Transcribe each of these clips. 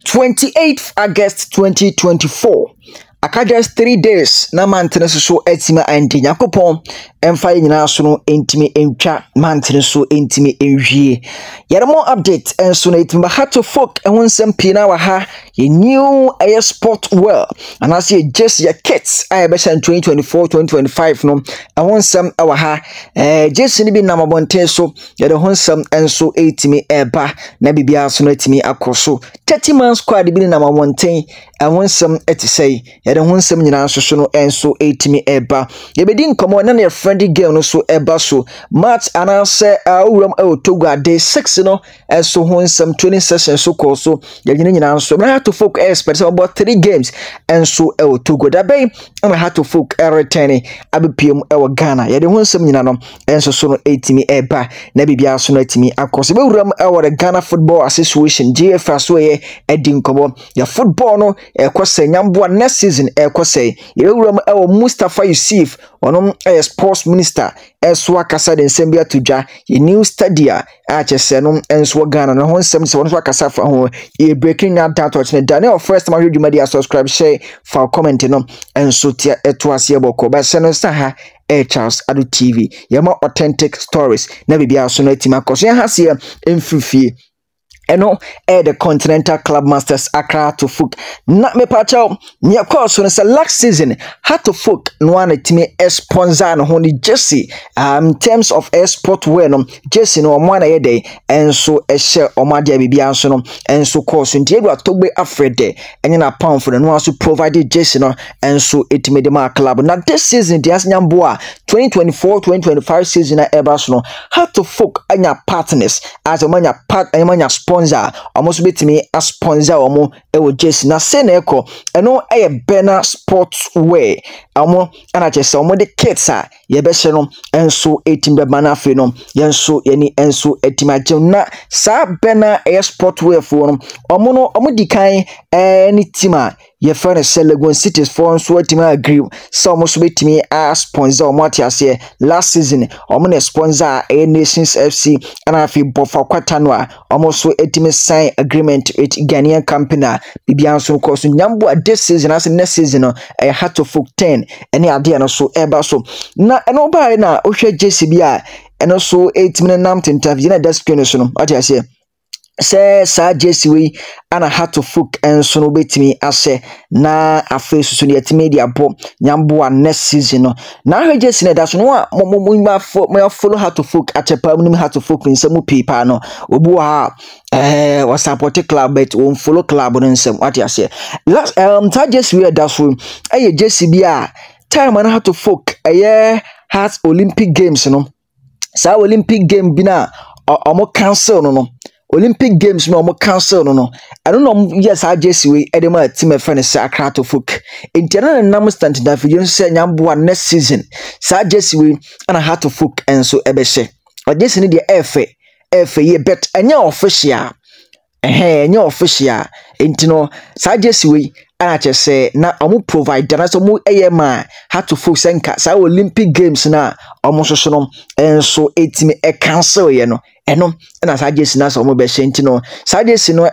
28th August 2024. Aka just 3 days na mantene so etima andi yakopon emfa nyina so no entimi entwa mantene so entimi enwie yere mo update enso na etima hato folk ehonsem pina wa ha ye new air sport well and as ye just your kits I be 2024-2025 no ehonsem wa ha just ni bi na mabonten so yere honsem enso etimi eba na bibia so no etimi akoso 30 man squad bi na mabonten ehonsem etisei yede honsem nyina so no enso etimi eba yebedi nkomo na ne friendly game no so eba so match anase awuram Togo day 6 no enso honsem 20 sessions so call so yegyina nyina so na to folk expect about 3 games enso Togo da bay na ha to folk return abepiem Ghana yede honsem nyina no enso so no etimi eba na bibia so no etimi akose be wuram the Ghana Football Association GFA so ye edi nkomo ya football no ekose nyamboa next season ekose yewuram Mustafa Yusuf onom sports minister eswa kasa den sembia tudwa ye new stadia achese no enso Ghana no honsem se wonso kasa fa ho e breaking that touch ne Daniel first ma hweduma dia subscribe share for comment no enso tia eto ase boko ba se no sa ha Charles Adu TV yema authentic stories na bibia so no atima koso ya hase emfifie eno the Continental Club Masters Accra to folk na me pacho nya course no say last season had to folk no one timi sponsor no ho ni Jesse in terms of export wear no Jesse no mo na ye dey enso ehye omade bibia so no enso course nti edu atogbe afrede enye na pound for no also provided Jesse no enso etimi de ma club na this season the asnyambo a 2024-2025 season na eba so no had to folk anya partners as amanya sponsor almost betimi a sponsor omo ewo Jesse na se na eko eno bena sportswear omo ana chese omo de kits a ye be hye no enso etim be bana afi no yenso yeni enso etim agem na sa bena sportswear fo no omo dikan any team a ye fere Legon Cities for nso etim agree so omo so betimi a sponsor omo atiase last season omo na sponsor Nations FC ana afi bofa kwata no a omo so etimi sign agreement with Ghanaian company bibia so course nyambo this season as next season no had to folk 10 any ade no so eba so na eno ba na ohwe Jesse bia eno so 8 minute nam interview na desk no so no atiase say sa Jesse we ana had to folk enso no betimi ase na afa susu ne yetimi dia bo nyambo next season no na hwe Jesse na da so no mo follow had to folk atepa mu had to folk nsemu paper no obu ha was support club but won follow club no nsem what you say last ta Jesse we da so Jesse bia time na had to folk has Olympic games no sa Olympic game bi na omo cancel no Olympic games no mo cancel no I don't know yes I Jesse we edema team friend say Accra to folk internal nam stand da fi say nyambo next season sa Jesse we and had to folk enso ebehye but Jesse ni de efe ye bet enya official enya official intino sa Jesse we ana chese na omu provide na so mu ma had to folk senka sa Olympic games na omo so no enso etimi cancel ye no eno na sa Jesse na so mo be hye no sa Jesse no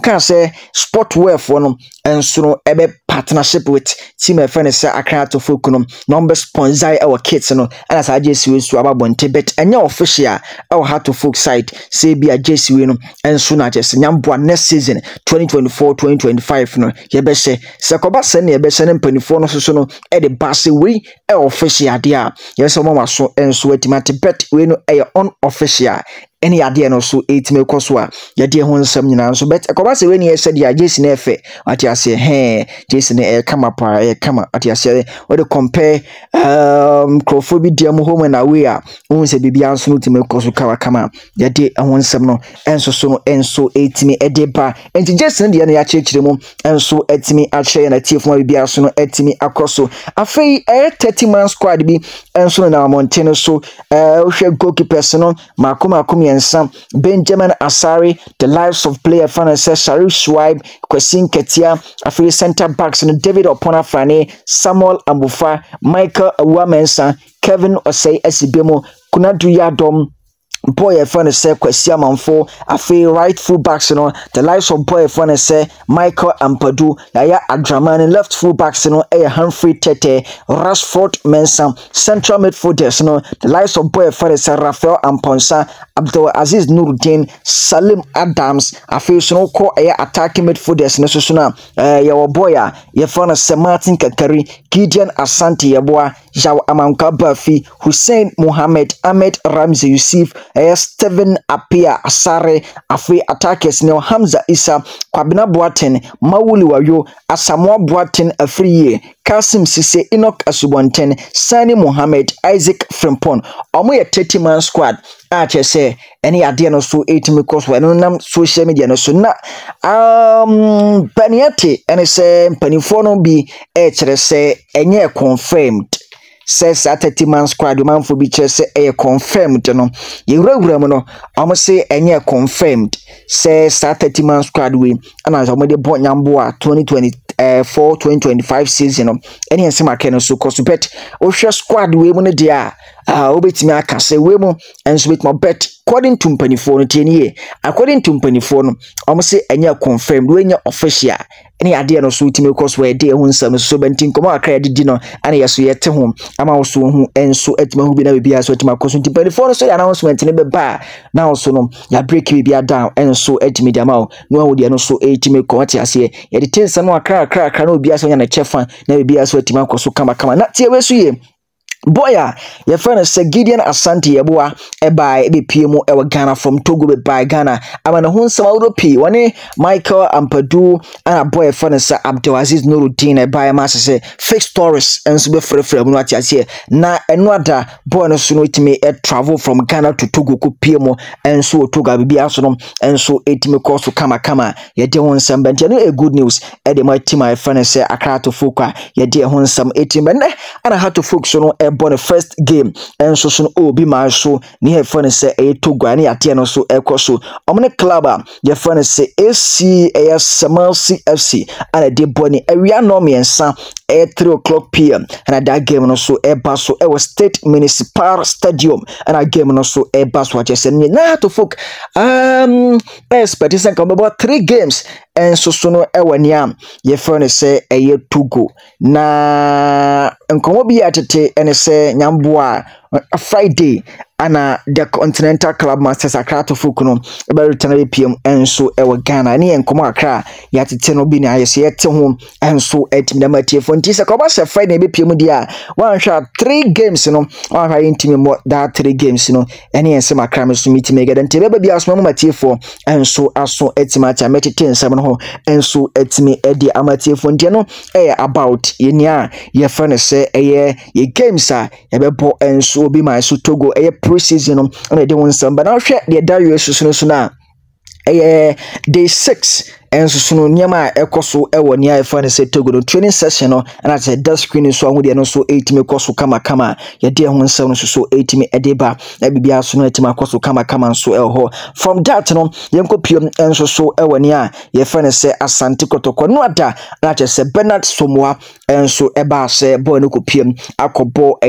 can say sportwear for no enso no ebe partnership with team friend say Accra to folk no number sponsor our kits no na sa Jesse we so ababonte bet enya official our had to folk site say be Jesse we no enso na Jesse nyambo next season 2024-2025 no ye be hye se koba se na ye be hye ne mpanifo no so no e de base we official dia ye so mama so enso atimate bet we no unofficial any ade no so etime koso a ye de ho nsam nyina so bet akoba se we ni ye dia Jesse na efe ati ase Jesse na kama pa kama ati ase we de compare crowdfobia diam home na we a won se bibia nso no time koso kama ye de ho nsam no enso so no enso etime ede ba enti Jesse na de na ya chechire mu enso etime ahye na tief mu bibia so no etime akoso afei 30 man squad bi enso na mountain so hwe goalkeepers no makoma Benjamin Asari, the lives of player Francis Sharif Swibe, Kwasin Ketia, Afri center backs and David Oponafrane, Samuel Ambufa, Michael Awamensa, Kevin Osei Esibemo, Kunadu Yadom, boy a friend say Kwesi Amanfo afi right full backs no the likes of boy a friend say Michael Ampadu Yaya Adramani left full backs no Humphrey Tete Rashford Mensah central midfielders no the likes of boy a friend say Rafael Amponsa Abdul Aziz Nuruddin Salim Adams afi so ko attacking midfielders no so na your boy a your friend say Martin Kakari Gideon Asante Yeboah Jaw Amanka Bafi Hussein Mohammed Ahmed Ramzi Yusuf Steven Apia Asare afi attackers ne Hamza Isa Kwabena Boateng Mawuli Wayo Asamoah Boateng Afriye Kasim Sise Enoch Asubonten Sani Mohammed Isaac Frimpong omo ye 30-man squad a chese ene ade no so 8 because we no nam social media no so na Baniate ene se mpanifo no bi chere se enye confirmed says 30-man squad man for be say confirmed no ye wura no am say enye confirmed says 30-man squad we and as am dey bon nyambo a 2024-2025 season no ene ensem akeno so cause bet o hwe squad we mu ne dia obetimi aka say we mu enso bet mo bet according to mpanifo no tie according to mpanifo no am say enye confirmed we enye official any idea no so ultimate cause where dey hu nsam so bentin komo akra didi no ana yeso yete ho ama so hu enso atima hu bi na bia so atima cause ultimate for so announcement ne be ba na so no ya break bi down enso atimi dia ma no hu dia no so ultimate ko ati ase ye de tensa no akra no obi aso nya na chefa na bia so atima cause kama na tie we so ye boya your friend say Gideon Asante Yeboah by BPM ewa Ghana from Togo by Ghana amana hu nsama Europe woni Michael Ampadu and boy friend say Abdul Aziz Nuruddin by ma say fixed stories enso be frefre mu ati ase na eno ada boy no so no itime travel from Ghana to Togo ko PM enso Togo bibia aso no enso etime course kama ye de hu nsam bente no good news e de my team my friend say akra to foka ye de hu nsam etime ne ana how to focus no born the first game and so obi man so ni he friend say Togo ani ate no so ekoso omne club your friend say AC Samalsi FC and dey born area no miensa at 3:00 p.m. and that game no so bass so was State Municipal Stadium and that game no so bass what you say na to folk expectation come about 3 games and so no wania your friend say Togo na nkomo bi atete ene say nyamboa Friday ana the Continental Club Masters akra to fukuno ebe return PM enso ewo Ghana ne enkomo akra ya tete no bi na ayese yete ho enso etim na matie fo ntise ko ba se Friday be PM dia wan hwa 3 games no wan hwa intimi mo that 3 games no ene ense makra me so meeting me gada ntebe bia so mo matie fo enso aso etima cha metete nsam no ho enso etimi edi amatie fo ntie no about yenia ye friend say ye games a ye bebo enso obi my so Togo pre-season on the one some but now share the Dario so na day 6 and so no nyama ekoso ewo nia efane say Togo no training session no and at the screen so ahudi no so 8 me koso kama ye de ho nsam no so 8 me edeba na bibia so no etima koso kama so elho from that no yenko piem enso so ewo nia ye fane say Asante Kotoko no ada na che say Bernard Somoa enso eba say boy no ko piem akobo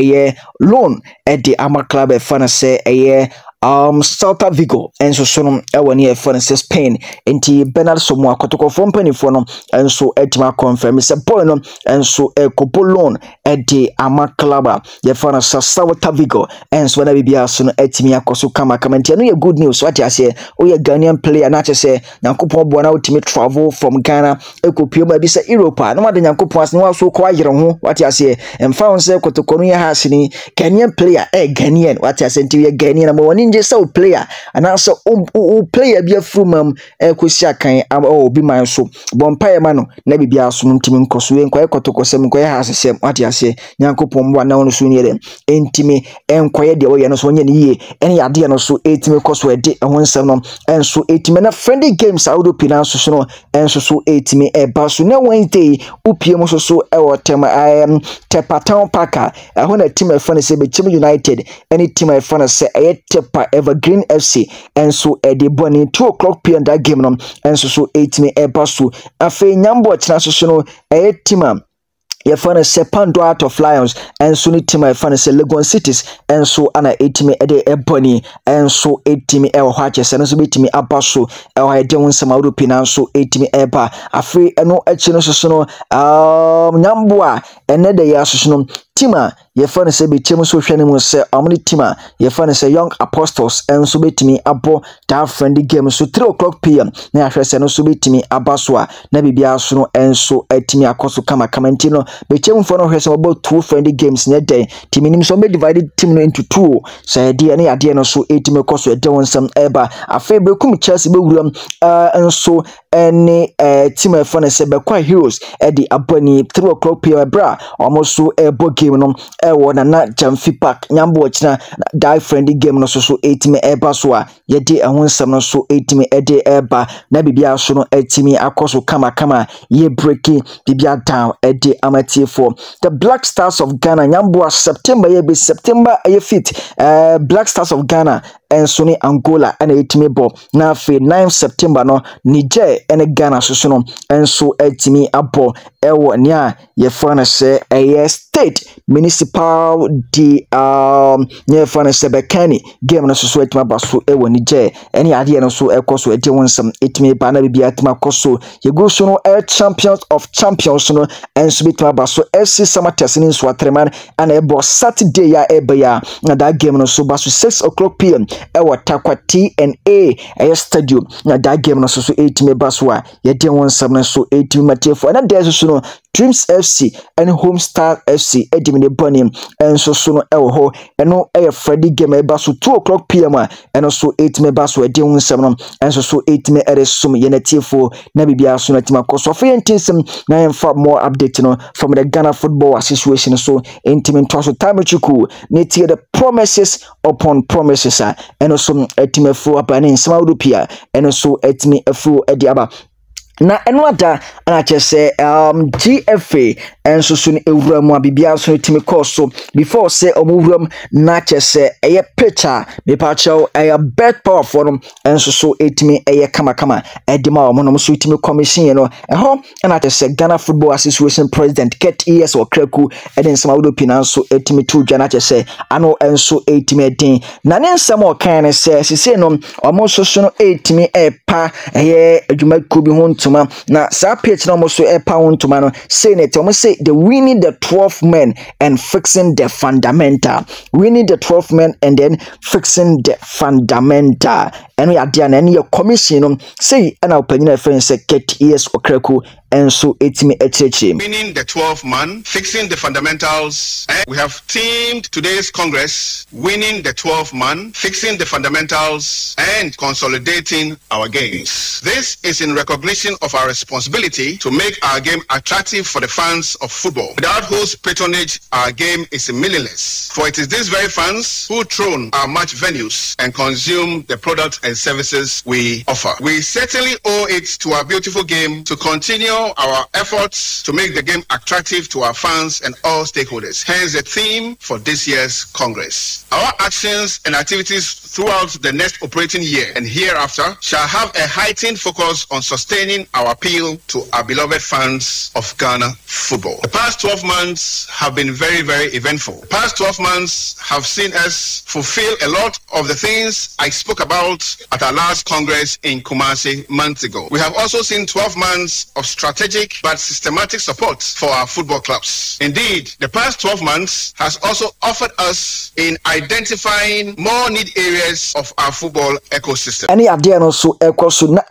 loan at the Ama club efane say Celta Vigo and so no ewa ni efo say Spain enti Bernard Somoa Kotoko from penifo no enso etima confirm say boy no enso loan at the Ama club ye fana Celta Vigo enso na bibia so no etimi akoso kama enti no ye good news what you say o ye Ghanaian player na say Nyankopon bo na ultimate travel from Ghana ekopio ba bi say Europe no ma de Nyankopon as no so kwa yire ho what you say emfa say Kotoko no ye ha sini Ghanaian player Ghanaian what you say enti ye Ghanaian mo woni so player and also player be from kwesi akan obi man so bompa ma no na bibia so ntimi nkoso enko Kotoko sem nko ha asem what you say Nyankopon bo na wono so ni dem entimi enkoye de wo ye no so onye ni ye ene ade no so etimi koso e de ho nsem no enso etimi na friendly games audo pina so no enso so etimi ba so na Wednesday upiem so e wo tem Tepatown Parker ho na team e fane say be United any team e fane say Tepa Evergreen FC and so the boni 2:00 p.m. that game no and so 8 me eba so afa nyambo china so no team ye fane se Pando Out of Lions enso ne team ye fane se Legon Cities enso ana etimi ede eboni enso etimi e ho achese no so betimi abaso e ho ede wonsam awropi na enso etimi eba afre eno echi no soso no nyamboa ene de ya soso no tima ye fane se betimi so hwene mu se amuni tima ye fane se Young Apostles enso betimi abo that friendly game so 3:00 p.m. na ahwese no so betimi abaso a na bibia so no enso etimi akoso kama ntino betimi fo no hwese about 2 friendly games na day timi nim so be divided team no into 2 so de na ade no so etimi koso ede wonsam eba afa bekum Chelsea be wuram enso ene team e fane se be kwa Heroes e di abani 3:00 p.m. bra almost so ebo game no e wo na Jamfi Park nyambo china die friendly game no so etimi eba so a ye di ehonsam no so etimi ede eba na bibia so no etimi akoso kama ye breaking bibia down ede amati for the Black Stars of Ghana nyambo September ye be September ye fit Black Stars of Ghana enso ni Angola ana etimi bo na fe 9 September no Niger ene Ghana so no enso etimi abo ewo nia ye fana se state municipal di ye fana se Bekani game no so etimi abaso ewo Niger ene ade no so ekoso ede wonsam etimi ba na bibia etimi akoso ye go so no champions of champions no enso betimi abaso FC Samatters ni so atreman ana ebo Saturday ya ebe ya na that game no so baso 6:00 p.m. ewa Takwa TNA stadium na that game no so 8 me baswa ye de wonsam no so 8 matefo na there so no Dreams FC and Homestar FC edimine boni enso so no ewo ho eno Friday game eba so 2:00 p.m. eno so 8 me baso e de wonsam no enso so 8 me eresum ye natifo na bibia so na timakoso for yentinsem na yemfa more update no from the Ghana Football Association so intimate so time chuku netie the promises upon promises eno so etimefo abane nsema udopia eno so etimi efo ediaba na eno ada ana chese GFA enso so ni ewuram abibia so etimi course before say omwuram na chese eye picture me pacho eye bet power for them enso so etimi eye kama edima omono so etimi commission no eho ana chese Ghana Football Association President Ket ES Okraku eden sama wodopi na so etimi tu dwa na chese ano enso etimi edin na ne nsam o kan ne se no omo so no etimi epa eye adwuma kubi ho na sa pitch no mo so epa wontuma no say net omo say we need the 12 men and fixing the fundamental. We need the 12 men and then fixing the fundamental. And we are there and your commission say and our opinion friends say Ket ES Okraku and so etimi echechi. Meaning the 12 man, fixing the fundamentals. And we have teamed today's Congress, winning the 12 man, fixing the fundamentals, and consolidating our games. This is in recognition of our responsibility to make our game attractive for the fans of football, without whose patronage our game is meaningless. For it is these very fans who throne our match venues and consume the products and services we offer. We certainly owe it to our beautiful game to continue our efforts to make the game attractive to our fans and all stakeholders. Hence the theme for this year's Congress. Our actions and activities throughout the next operating year and hereafter shall have a heightened focus on sustaining our appeal to our beloved fans of Ghana football. The past 12 months have been very, very eventful. The past 12 months have seen us fulfill a lot of the things I spoke about at our last Congress in Kumasi months ago. We have also seen 12 months of strategic but systematic support for our football clubs. Indeed, the past 12 months has also offered us in identifying more need areas of our football ecosystem. Any idea no so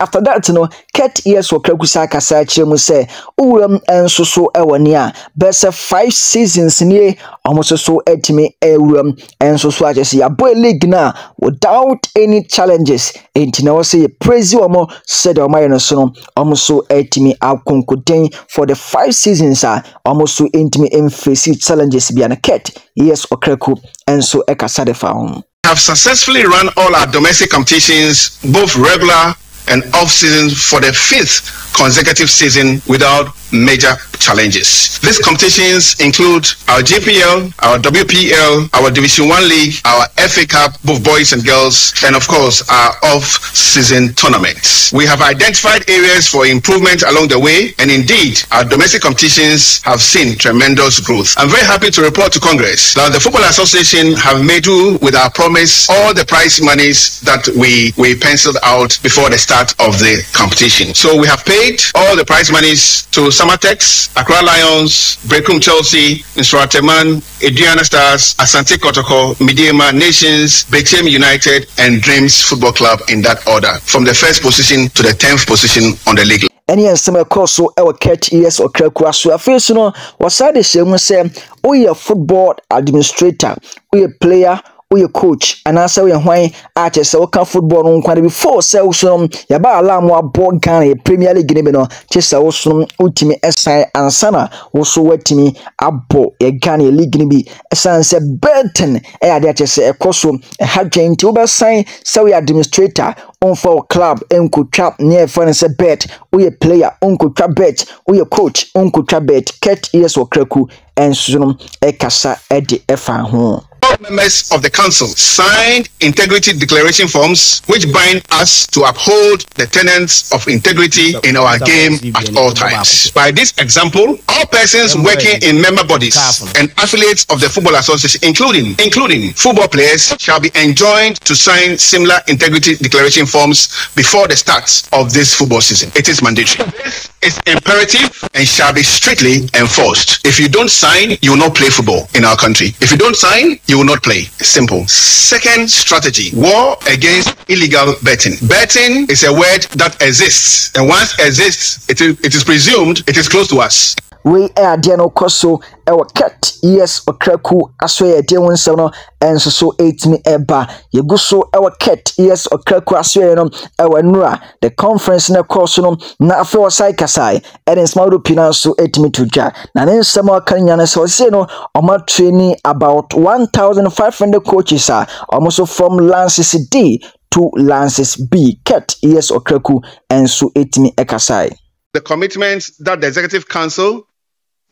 after that no Ket ES Okraku kasa chemu say enso so ewania best 5 seasons ni almost so etimi enso so ajesi ya boy league na without any challenges entina we say praise omo said omo so no almost so etimi akonkuden for the 5 seasons almost so intimi face challenges bia na Ket ES Okraku enso ekasa de fa have successfully run all our domestic competitions, both regular and off-season, for the 5th consecutive season without major challenges. These competitions include our GPL, our WPL, our Division 1 League, our FA Cup, both boys and girls, and of course our off-season tournaments. We have identified areas for improvement along the way, and indeed our domestic competitions have seen tremendous growth. I'm very happy to report to Congress that the Football Association have made do with our promise all the prize monies that we penciled out before the start of the competition. So we have paid all the prize monies to Samatex, Accra Lions, Brekum Chelsea, Nsurateman, Ediana Stars, Asante Kotoko, Midiema Nations, Bechem United, and Dreams Football Club in that order, from the first position to the 10th position on the league. Any nsɛm ɛkɔ so ɛwɔ catch yes ɔkrakura so afei so no wɔsade hyɛ mu sɛ woyɛ football administrator, woyɛ player, woyɛ coach, anaasɛ woyɛ hwan a kyerɛ sɛ woka football no nkwane before sɛ wo so no yɛba alarm abɔ Ghana Premier League ne bi no kyerɛ sɛ wo so no wotumi ɛsan ansa na wo so watumi abɔ Ghana League ne bi ɛsan sɛ Burton ɛyɛ ade kyerɛ sɛ ɛkɔ so ɛhadwen nti wobɛsan sɛ woyɛ administrator for our club unko trap near for and bet we a player unko trap bet we a coach unko trap bet ket yes or kreku and sunum ekasa edi efa ho. All members of the council signed integrity declaration forms which bind us to uphold the tenets of integrity in our game at all times. By this example, all persons working in member bodies and affiliates of the Football Association, including football players, shall be enjoined to sign similar integrity declaration forms before the start of this football season. It is mandatory. This is imperative and shall be strictly enforced. If you don't sign, you will not play football in our country. If you don't sign, you will not play. Simple. Second strategy: war against illegal betting. Betting is a word that exists, and once exists, it is presumed it is close to us. We are Diano Koso, our cat, yes, or Kraku, as we are doing so, and so 8 me eba. You so our cat, yes, or Kraku, as we are our Nura, the conference in a course, na for Saikasai, and in small Pinanso 8 me to Ja. Now then, some more Kanyanas or Seno, or more training about 1,500 coaches are almost from Lances D to Lances B. Cat, yes, or Kraku, and so 8 me Ekasai. The commitments that the Executive Council,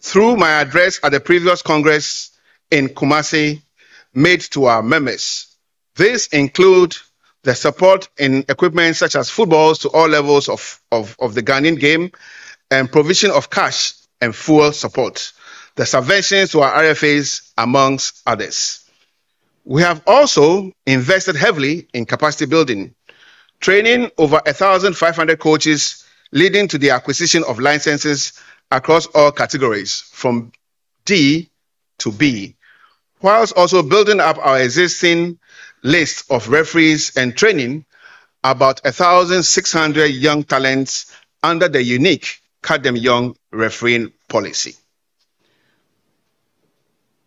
through my address at the previous Congress in Kumasi, made to our members. These include the support in equipment such as footballs to all levels of the Ghanaian game and provision of cash and fuel support, the subventions to our RFAs, amongst others. We have also invested heavily in capacity building, training over 1,500 coaches, leading to the acquisition of licenses across all categories from D to B, whilst also building up our existing list of referees and training about 1,600 young talents under the unique Cut Them Young refereeing policy.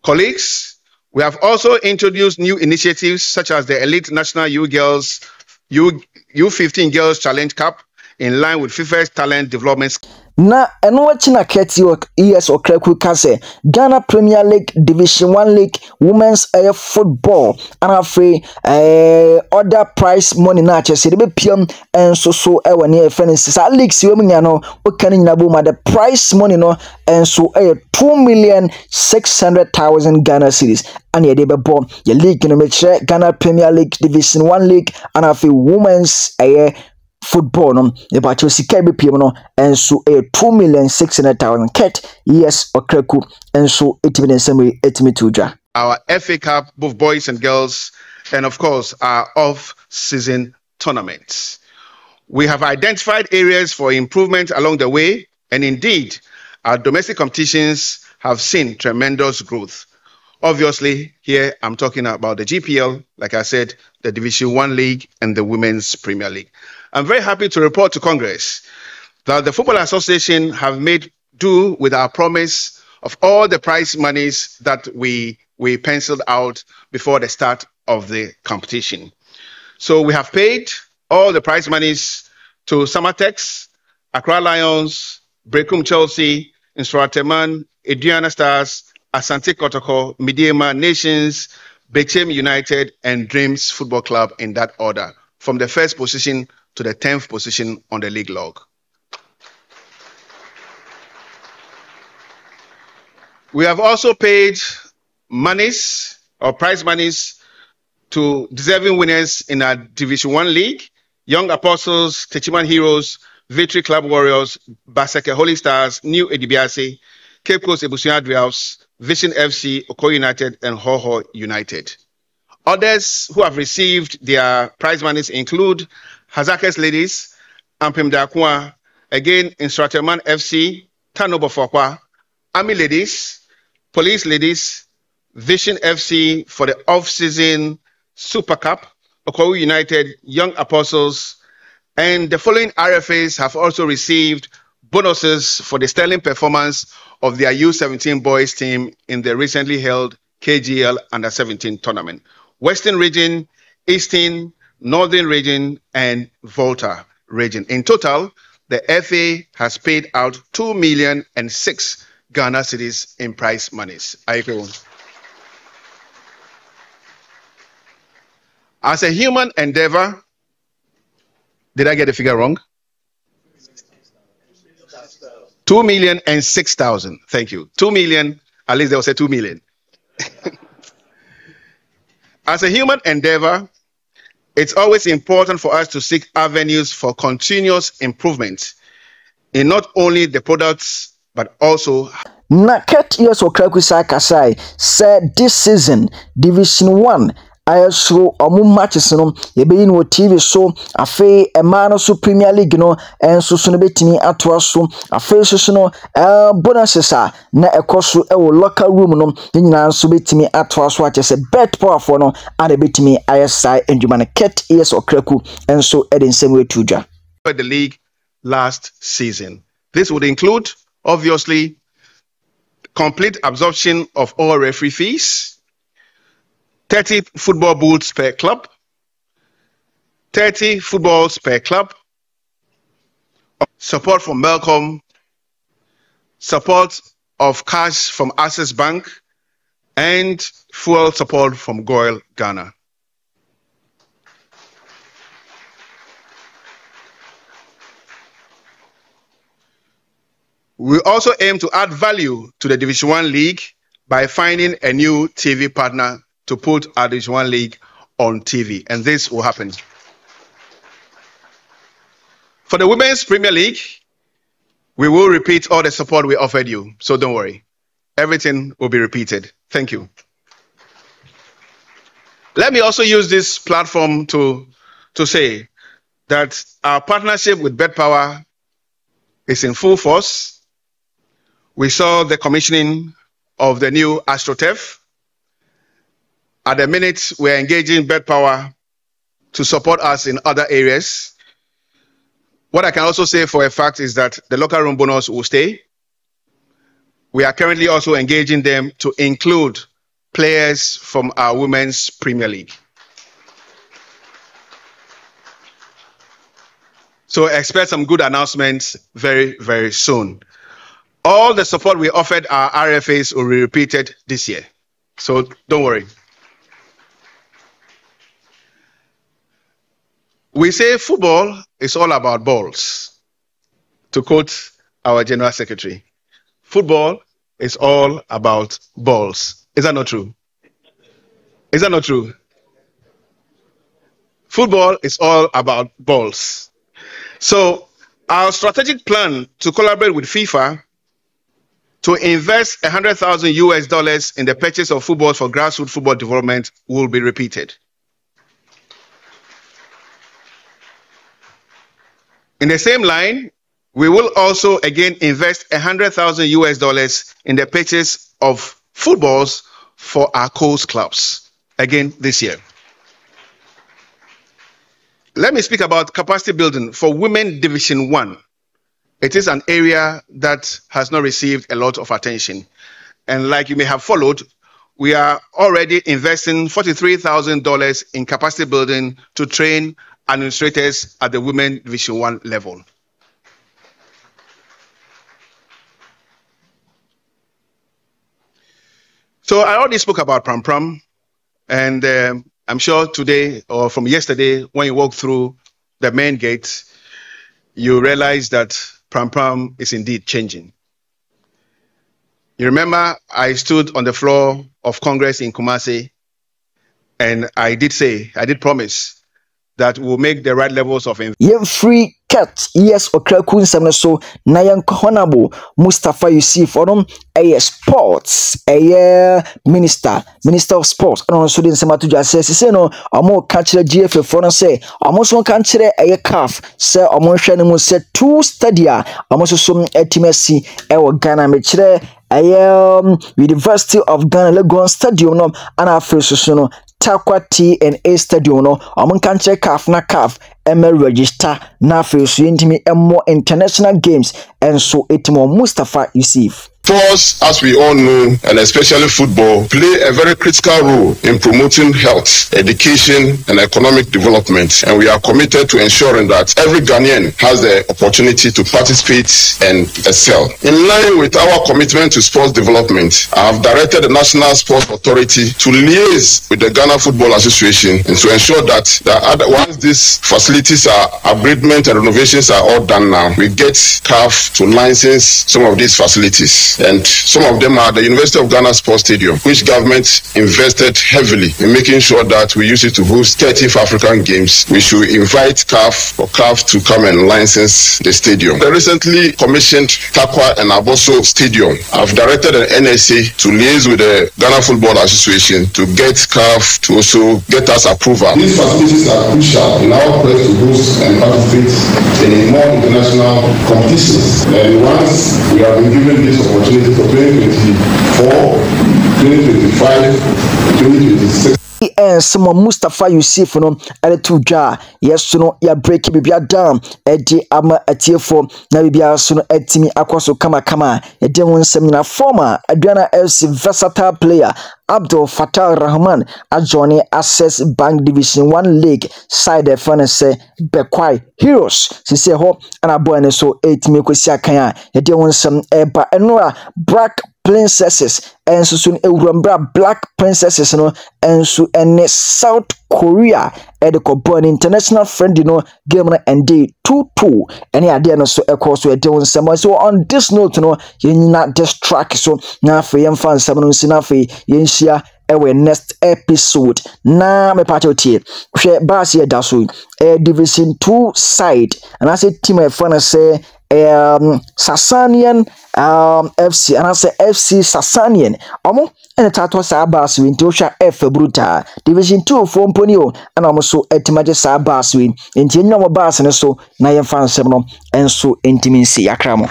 Colleagues, we have also introduced new initiatives such as the Elite National U15 Girls Challenge Cup in line with FIFA's talent development. Na eno wachina keti ES Okreku kase Ghana Premier League Division 1 League Women's Air Football and free other prize money na chese de be piam enso so e wani e friends sa league si wemu nya no o kan nyina bo ma the prize money no enso 2,600,000 Ghana cedis and ye de be bo ye league no me chere Ghana Premier League Division 1 League and free Women's Air Football no ye ba cho sika be piem no enso 2,600,000 ket yes Okreku enso etimi nsem etimi tuja. Our FA Cup, both boys and girls, and of course our off-season tournaments. We have identified areas for improvement along the way, and indeed our domestic competitions have seen tremendous growth. Obviously, here I'm talking about the GPL, like I said, the Division 1 League and the Women's Premier League. I'm very happy to report to Congress that the Football Association have made do with our promise of all the prize monies that we penciled out before the start of the competition. So we have paid all the prize monies to Samatex, Accra Lions, Brekum Chelsea, Nsurateman, Ediana Stars, Asante Kotoko, Midiema Nations, Bechem United, and Dreams Football Club in that order, from the first position to the 10th position on the league log. We have also paid monies or prize monies to deserving winners in our Division 1 league: Young Apostles, Techiman Heroes, Victory Club Warriors, Baseke Holy Stars, New Edibiase, Cape Coast Ebusia Dwells, Vision FC, Oko United, and Hoho United. Others who have received their prize monies include Hazakes Ladies, Ampem Dakwa, again Instructorman FC, Tanobo Fokwa, Army Ladies, Police Ladies, Vision FC for the off-season Super Cup, Okowu United, Young Apostles, and the following RFAs have also received bonuses for the sterling performance of their U17 boys team in the recently held KGL Under-17 tournament: Western Region, Eastern, Northern Region, and Volta Region. In total, the FA has paid out 2,006,000 Ghana cedis in prize monies. As a human endeavor, did I get the figure wrong? 2,006,000. Thank you. 2 million, at least they will say 2 million. As a human endeavor, it's always important for us to seek avenues for continuous improvement in not only the products, but also. Na ket years Okrakusa Kasai said this season, Division 1, ayesro omu matches no yebeye no TV so afe ema no so Premier League no enso so no betimi atoa so afe so no bonuses na ekoso e wo local room no nyina so betimi atoa so ache se bet powerful no ade betimi ayesai endwuma na ket years Okraku enso ede nsem wetuja the league last season. This would include, obviously, complete absorption of all referee fees, 30 football booths per club, 30 footballs per club, support from Melcom, support of cash from Access Bank, and fuel support from Goil Ghana. We also aim to add value to the Division 1 League by finding a new TV partner to put our Division 1 League on TV, and this will happen. For the Women's Premier League, we will repeat all the support we offered you, so don't worry. Everything will be repeated. Thank you. Let me also use this platform to say that our partnership with BetPower is in full force. We saw the commissioning of the new AstroTurf. At the minute, we're engaging BetPower to support us in other areas. What I can also say for a fact is that the locker room bonus will stay. We are currently also engaging them to include players from our Women's Premier League. So expect some good announcements very, very soon. All the support we offered our RFAs will be repeated this year. So don't worry. We say football is all about balls, to quote our General Secretary. Football is all about balls. Is that not true? Is that not true? Football is all about balls. So our strategic plan to collaborate with FIFA to invest $100,000 in the purchase of footballs for grassroots football development will be repeated. In the same line, we will also again invest $100,000 in the purchase of footballs for our coast clubs again this year. Let me speak about capacity building for Women Division 1. It is an area that has not received a lot of attention. And like you may have followed, we are already investing $43,000 in capacity building to train administrators at the Women Division 1 level. So I already spoke about Pram Pram, and I'm sure today or from yesterday, when you walk through the main gate, you realize that Pram Pram is indeed changing. You remember I stood on the floor of Congress in Kumasi and I did promise that we'll make the right levels of free cut yes okrakun samna so na honorable Mustafa Yusuf onom sports minister of sports and so den semato dwa say no omo ka kire GFF no say omo so kan kire CAF say omo hwe ne mu say 2 stadia omo so etimasi wo Ghana me kire University of Ghana Legon Stadium no ana afiso no Takwa TNA Stadium no omun check CAF na CAF register na afiso intimi more international games and so etimo Mustafa Yusuf. Sports, as we all know, and especially football, play a very critical role in promoting health, education, and economic development. And we are committed to ensuring that every Ghanaian has the opportunity to participate and excel. In line with our commitment to sports development, I have directed the National Sports Authority to liaise with the Ghana Football Association and to ensure that once these facilities are upgradement and renovations are all done now, we get CAF to license some of these facilities. And some of them are the University of Ghana Sports Stadium, which government invested heavily in making sure that we use it to host 30th African Games. We should invite CAF to come and license the stadium. The recently commissioned Takwa and Aboso Stadium, I've directed an NSA to liaise with the Ghana Football Association to get CAF to also get us approval. These facilities are crucial in our quest to host and participate in more international competitions. And once we have been given this opportunity for 2024, 2025, 2026. Some Mustafa Yusuf no to ja yes no ya break bibia down edi ama atiefo na bibia so no etimi akwaso kama edi won semina former Aduana FC versatile player Abdul Fattah Rahman adjoining Access Bank Division 1 League side fan say Bekwai Heroes say ho ana boy ne so etimi kwesi akan edi won sem eba enora Black Princesses and so ewurambra Black Princesses no enso ene South Korea born international friend game na end 2-2 any idea no so ekọ so ede won sem so on this note no yen na this track so na fe yem fan sem no si na fe yen hia ewe next episode na me party otie hwe bass ye da so division 2 side and I say team e fan say Sasanian FC and I say FC Sasanian omo ene tato sa bass win to hwa F bruta division 2 for mponi o ana omo so etimaje sa bass win enti enyo mo bass ne so na ye fan sem no enso entiminsi yakramo